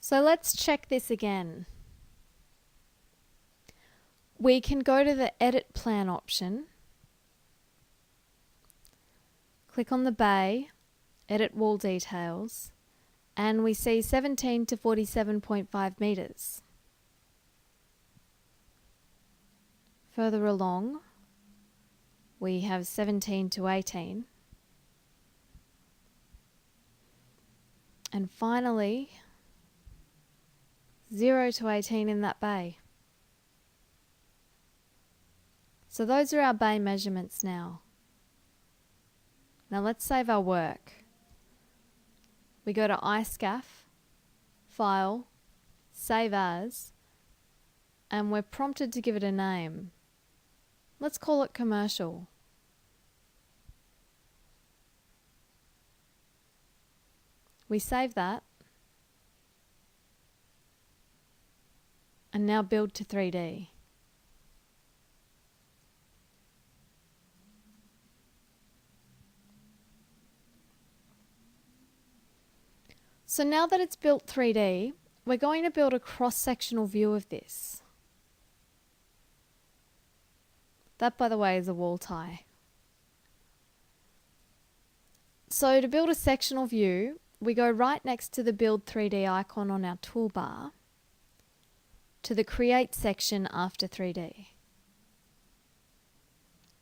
So let's check this again. We can go to the Edit Plan option, click on the bay, Edit Wall Details, and we see 17 to 47.5 metres. Further along, we have 17 to 18. And finally, 0 to 18 in that bay. So those are our bay measurements now. Now let's save our work. We go to iScaf, File, Save As, and we're prompted to give it a name. Let's call it Commercial. We save that, and now build to 3D. So now that it's built 3D, we're going to build a cross-sectional view of this. That, by the way, is a wall tie. So to build a sectional view, we go right next to the Build 3D icon on our toolbar to the Create section after 3D.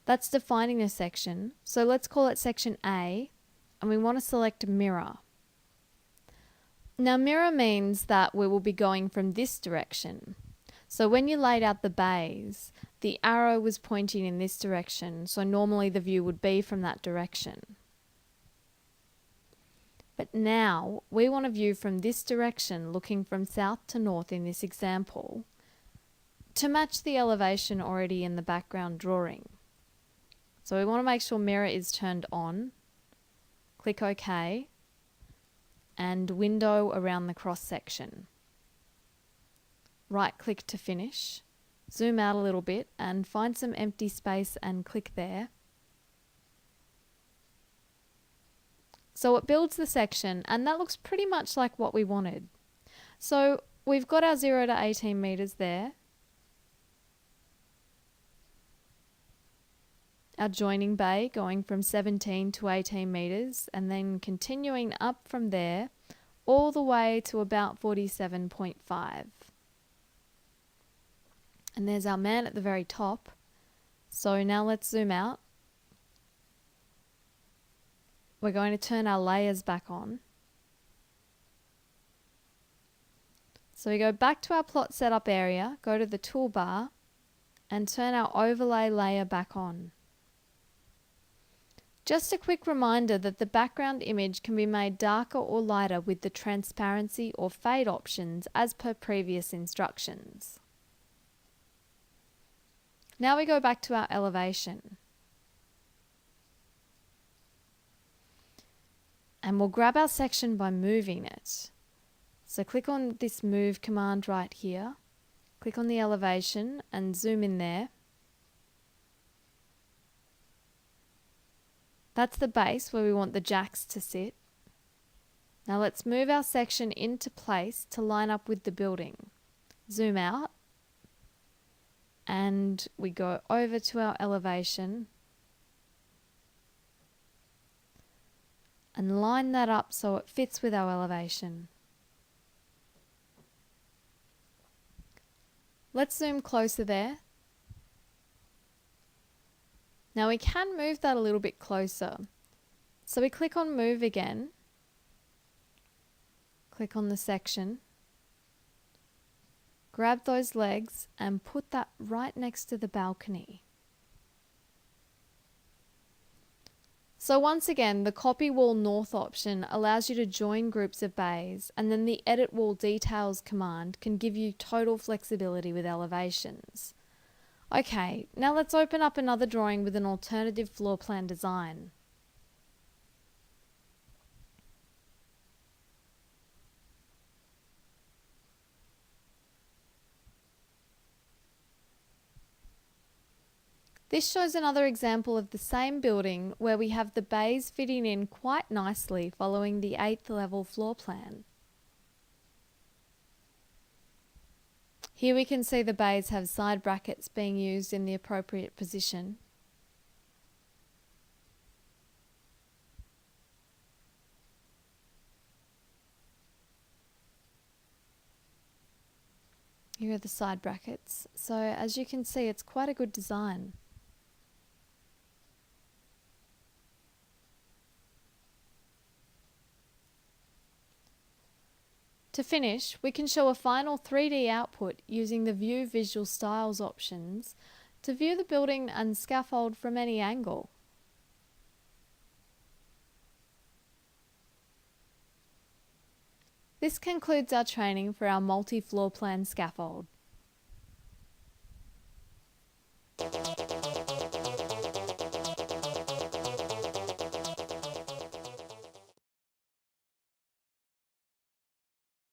That's defining a section, so let's call it Section A, and we want to select Mirror. Now mirror means that we will be going from this direction. So when you laid out the bays, the arrow was pointing in this direction, so normally the view would be from that direction. But now we want to view from this direction, looking from south to north in this example, to match the elevation already in the background drawing. So we want to make sure mirror is turned on, click OK, and window around the cross section. Right click to finish, zoom out a little bit and find some empty space and click there. So it builds the section, and that looks pretty much like what we wanted. So we've got our 0 to 18 metres there. Our joining bay going from 17 to 18 metres and then continuing up from there all the way to about 47.5. And there's our man at the very top. So now let's zoom out. We're going to turn our layers back on. So we go back to our plot setup area, go to the toolbar and turn our overlay layer back on. Just a quick reminder that the background image can be made darker or lighter with the transparency or fade options as per previous instructions. Now we go back to our elevation. And we'll grab our section by moving it. So click on this move command right here, click on the elevation and zoom in there. That's the base where we want the jacks to sit. Now let's move our section into place to line up with the building. Zoom out and we go over to our elevation and line that up so it fits with our elevation. Let's zoom closer there. Now we can move that a little bit closer. So we click on Move again, click on the section, grab those legs and put that right next to the balcony. So once again, the Copy Wall North option allows you to join groups of bays, and then the Edit Wall Details command can give you total flexibility with elevations. Okay, now let's open up another drawing with an alternative floor plan design. This shows another example of the same building where we have the bays fitting in quite nicely following the 8th level floor plan. Here we can see the bays have side brackets being used in the appropriate position. Here are the side brackets. So as you can see, it's quite a good design. To finish, we can show a final 3D output using the View Visual Styles options to view the building and scaffold from any angle. This concludes our training for our multi-floor plan scaffold.